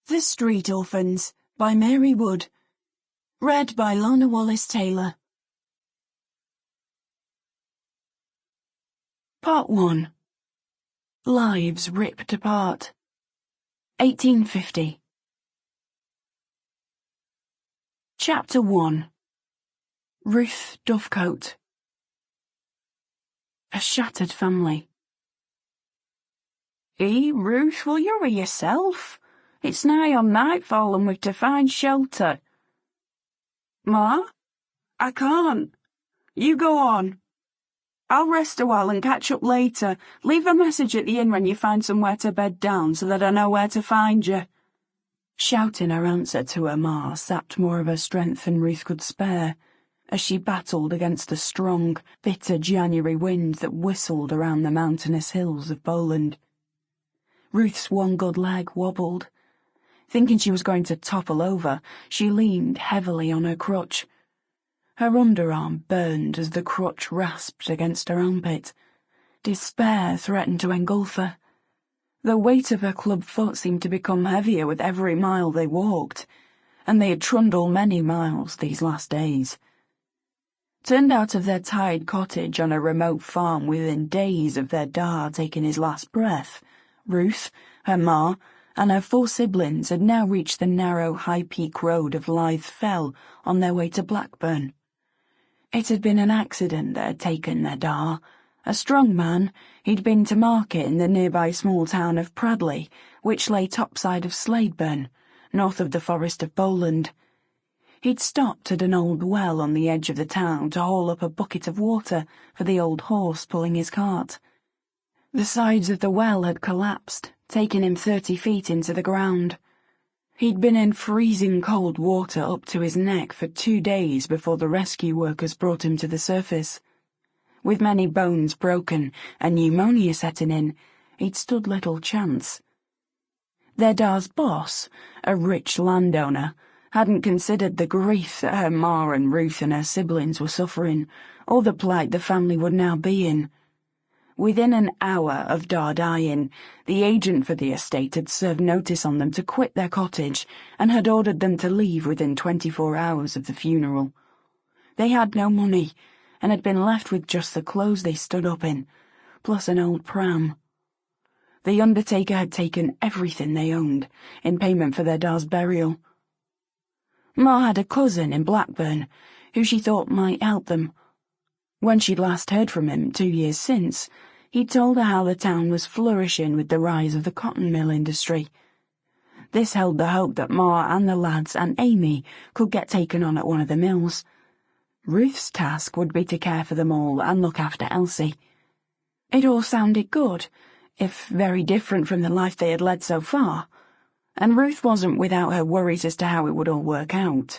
The Street Orphans by Mary Wood. Read by Larner Wallace-Taylor. Part 1. Lives Ripped Apart. 1850. Chapter 1. Ruth Dovecote. A shattered family. Ruth, will you hurry yourself? It's nigh on nightfall and we've to find shelter. Ma? I can't. You go on. I'll rest a while and catch up later. Leave a message at the inn when you find somewhere to bed down so that I know where to find you. Shouting her answer to her ma sapped more of her strength than Ruth could spare, as she battled against the strong, bitter January wind that whistled around the mountainous hills of Bowland. Ruth's one good leg wobbled. Thinking she was going to topple over, she leaned heavily on her crutch. Her underarm burned as the crutch rasped against her armpit. Despair threatened to engulf her. The weight of her club foot seemed to become heavier with every mile they walked, and they had trundled many miles these last days. Turned out of their tied cottage on a remote farm within days of their da taking his last breath, Ruth, her ma, and her 4 siblings had now reached the narrow high-peak road of Lythe Fell on their way to Blackburn. It had been an accident that had taken their da. A strong man, he'd been to market in the nearby small town of Pradley, which lay topside of Sladeburn, north of the forest of Bowland. He'd stopped at an old well on the edge of the town to haul up a bucket of water for the old horse pulling his cart. The sides of the well had collapsed, taking him 30 feet into the ground. He'd been in freezing cold water up to his neck for 2 days before the rescue workers brought him to the surface. With many bones broken and pneumonia setting in, he'd stood little chance. Their da's boss, a rich landowner, hadn't considered the grief that her ma and Ruth and her siblings were suffering, or the plight the family would now be in. Within an hour of da dying, the agent for the estate had served notice on them to quit their cottage and had ordered them to leave within 24 hours of the funeral. They had no money and had been left with just the clothes they stood up in, plus an old pram. The undertaker had taken everything they owned in payment for their da's burial. Ma had a cousin in Blackburn who she thought might help them. When she'd last heard from him 2 years since, he'd told her how the town was flourishing with the rise of the cotton mill industry. This held the hope that Ma and the lads and Amy could get taken on at one of the mills. Ruth's task would be to care for them all and look after Elsie. It all sounded good, if very different from the life they had led so far, and Ruth wasn't without her worries as to how it would all work out.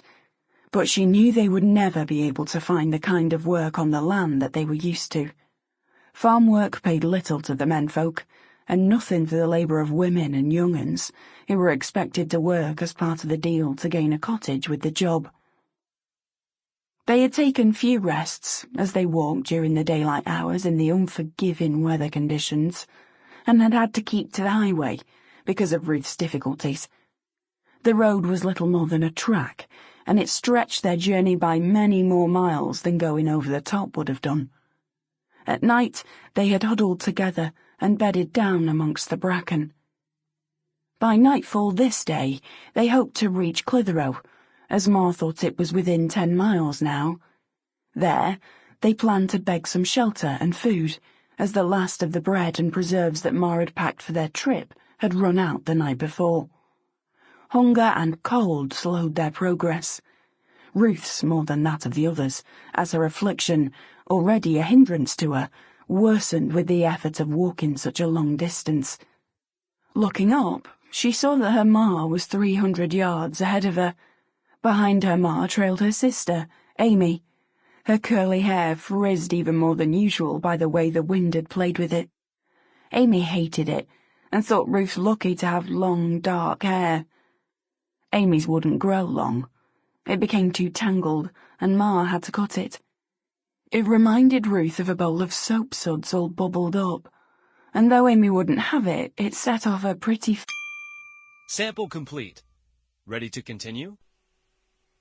But she knew they would never be able to find the kind of work on the land that they were used to. Farm work paid little to the menfolk, and nothing for the labour of women and young uns who were expected to work as part of the deal to gain a cottage with the job. They had taken few rests as they walked during the daylight hours in the unforgiving weather conditions, and had had to keep to the highway because of Ruth's difficulties. The road was little more than a track, and it stretched their journey by many more miles than going over the top would have done. At night they had huddled together and bedded down amongst the bracken. By nightfall this day they hoped to reach Clitheroe, as Ma thought it was within 10 miles now. There they planned to beg some shelter and food, as the last of the bread and preserves that Ma had packed for their trip had run out the night before. Hunger and cold slowed their progress. Ruth's more than that of the others, as her affliction, already a hindrance to her, worsened with the effort of walking such a long distance. Looking up, she saw that her ma was 300 yards ahead of her. Behind her ma trailed her sister, Amy. Her curly hair frizzed even more than usual by the way the wind had played with it. Amy hated it, and thought Ruth lucky to have long, dark hair. Amy's wouldn't grow long. It became too tangled, and Ma had to cut it. It reminded Ruth of a bowl of soap suds all bubbled up, and though Amy wouldn't have it, it set off a pretty Sample complete. Ready to continue?